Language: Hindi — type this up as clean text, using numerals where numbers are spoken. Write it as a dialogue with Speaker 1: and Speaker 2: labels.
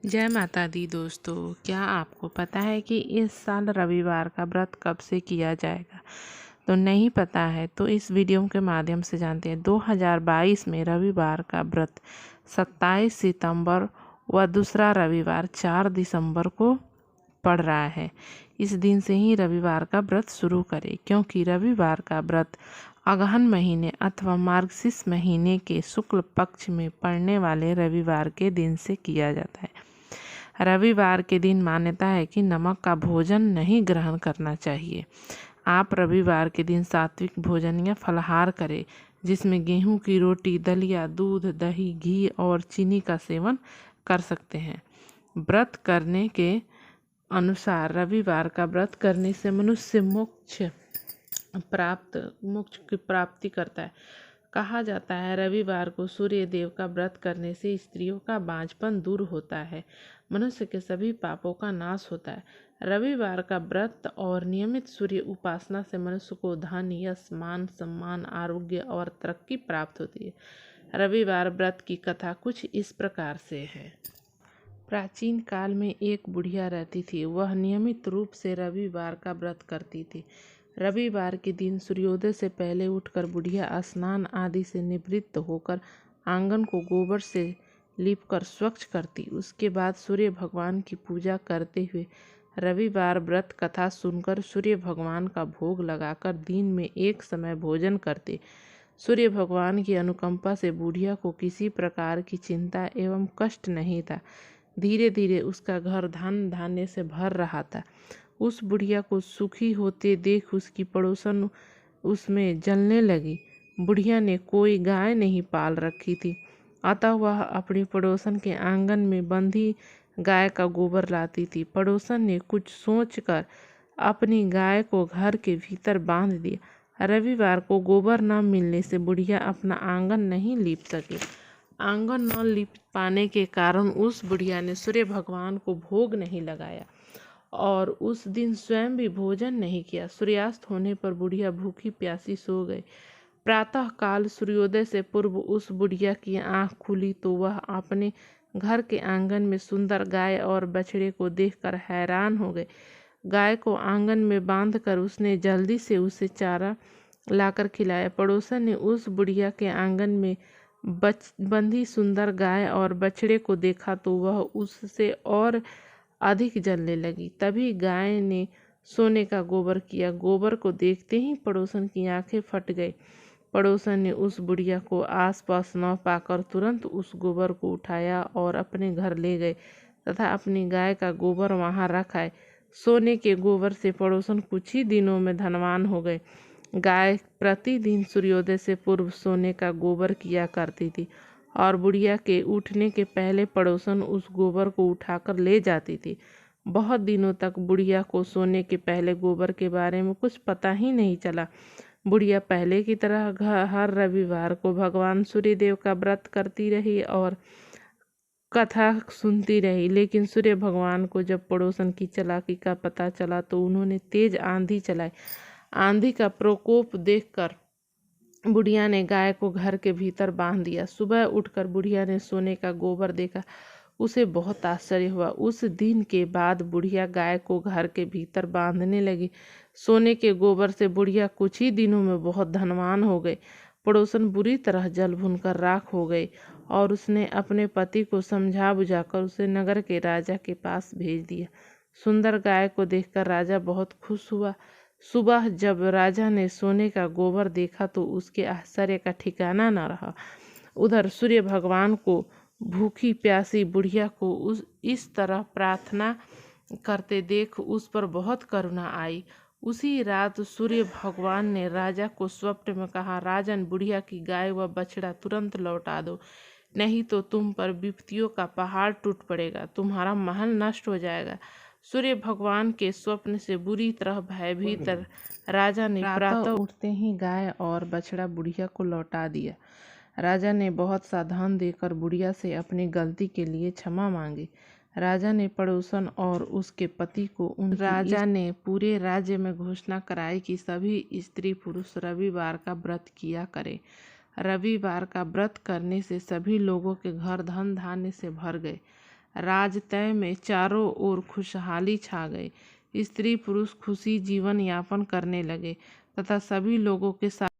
Speaker 1: जय माता दी दोस्तों। क्या आपको पता है कि इस साल रविवार का व्रत कब से किया जाएगा? तो नहीं पता है तो इस वीडियो के माध्यम से जानते हैं। 2022 में रविवार का व्रत 27 सितंबर व दूसरा रविवार 4 दिसंबर को पड़ रहा है। इस दिन से ही रविवार का व्रत शुरू करें, क्योंकि रविवार का व्रत अगहन महीने अथवा मार्गशीर्ष महीने के शुक्ल पक्ष में पड़ने वाले रविवार के दिन से किया जाता है। रविवार के दिन मान्यता है कि नमक का भोजन नहीं ग्रहण करना चाहिए। आप रविवार के दिन सात्विक भोजन या फलाहार करें, जिसमें गेहूं की रोटी, दलिया, दूध, दही, घी और चीनी का सेवन कर सकते हैं। व्रत करने के अनुसार रविवार का व्रत करने से मनुष्य मोक्ष की प्राप्ति करता है। कहा जाता है रविवार को सूर्य देव का व्रत करने से स्त्रियों का बांझपन दूर होता है, मनुष्य के सभी पापों का नाश होता है। रविवार का व्रत और नियमित सूर्य उपासना से मनुष्य को धन, यश, मान सम्मान, आरोग्य और तरक्की प्राप्त होती है। रविवार व्रत की कथा कुछ इस प्रकार से है। प्राचीन काल में एक बुढ़िया रहती थी। वह नियमित रूप से रविवार का व्रत करती थी। रविवार के दिन सूर्योदय से पहले उठकर बुढ़िया स्नान आदि से निवृत्त होकर आंगन को गोबर से लीपकर स्वच्छ करती। उसके बाद सूर्य भगवान की पूजा करते हुए रविवार व्रत कथा सुनकर सूर्य भगवान का भोग लगाकर दिन में एक समय भोजन करते। सूर्य भगवान की अनुकंपा से बुढ़िया को किसी प्रकार की चिंता एवं कष्ट नहीं था। धीरे धीरे उसका घर धन धान्य से भर रहा था। उस बुढ़िया को सुखी होते देख उसकी पड़ोसन उसमें जलने लगी। बुढ़िया ने कोई गाय नहीं पाल रखी थी, अतः वह अपनी पड़ोसन के आंगन में बंधी गाय का गोबर लाती थी। पड़ोसन ने कुछ सोचकर अपनी गाय को घर के भीतर बांध दिया। रविवार को गोबर न मिलने से बुढ़िया अपना आंगन नहीं लीप सकी। आंगन न लीप पाने के कारण उस बुढ़िया ने सूर्य भगवान को भोग नहीं लगाया और उस दिन स्वयं भी भोजन नहीं किया। सूर्यास्त होने पर बुढ़िया भूखी प्यासी सो गई। प्रातः काल सूर्योदय से पूर्व उस बुढ़िया की आंख खुली तो वह अपने घर के आंगन में सुंदर गाय और बछड़े को देखकर हैरान हो गई। गाय को आंगन में बांधकर उसने जल्दी से उसे चारा लाकर खिलाया। पड़ोसन ने उस बुढ़िया के आंगन में बंधी सुंदर गाय और बछड़े को देखा तो वह उससे और अधिक जलने लगी। तभी गाय ने सोने का गोबर किया। गोबर को देखते ही पड़ोसन की आंखें फट गई। पड़ोसन ने उस बुढ़िया को आसपास न पाकर तुरंत उस गोबर को उठाया और अपने घर ले गए तथा अपनी गाय का गोबर वहां रख आए। सोने के गोबर से पड़ोसन कुछ ही दिनों में धनवान हो गए। गाय प्रतिदिन सूर्योदय से पूर्व सोने का गोबर किया करती थी और बुढ़िया के उठने के पहले पड़ोसन उस गोबर को उठाकर ले जाती थी। बहुत दिनों तक बुढ़िया को सोने के पहले गोबर के बारे में कुछ पता ही नहीं चला। बुढ़िया पहले की तरह हर रविवार को भगवान सूर्यदेव का व्रत करती रही और कथा सुनती रही। लेकिन सूर्य भगवान को जब पड़ोसन की चालाकी का पता चला तो उन्होंने तेज आंधी चलाई। आंधी का प्रकोप देखकर बुढ़िया ने गाय को घर के भीतर बांध दिया। सुबह उठकर बुढ़िया ने सोने का गोबर देखा। उसे बहुत आश्चर्य हुआ। उस दिन के बाद बुढ़िया गाय को घर के भीतर बांधने लगी। सोने के गोबर से बुढ़िया कुछ ही दिनों में बहुत धनवान हो गई। पड़ोसन बुरी तरह जल भुनकर राख हो गई और उसने अपने पति को समझा बुझाकर उसे नगर के राजा के पास भेज दिया। सुंदर गाय को देखकर राजा बहुत खुश हुआ। सुबह जब राजा ने सोने का गोबर देखा तो उसके आश्चर्य का ठिकाना न रहा। उधर सूर्य भगवान को भूखी प्यासी बुढ़िया को इस तरह प्रार्थना करते देख उस पर बहुत करुणा आई। उसी रात सूर्य भगवान ने राजा को स्वप्न में कहा, राजन, बुढ़िया की गाय व बछड़ा तुरंत लौटा दो, नहीं तो तुम पर विपत्तियों का पहाड़ टूट पड़ेगा, तुम्हारा महल नष्ट हो जाएगा। सूर्य भगवान के स्वप्न से बुरी तरह भयभीत राजा ने प्रातः उठते ही गाय और बछड़ा बुढ़िया को लौटा दिया। राजा ने बहुत सा धन देकर बुढ़िया से अपनी गलती के लिए क्षमा मांगी। राजा ने पड़ोसन और उसके पति को राजा ने पूरे राज्य में घोषणा कराई कि सभी स्त्री पुरुष रविवार का व्रत किया करें। रविवार का व्रत करने से सभी लोगों के घर धन धान्य से भर गए। राजतय में चारों ओर खुशहाली छा गई। स्त्री पुरुष खुशी जीवन यापन करने लगे तथा सभी लोगों के साथ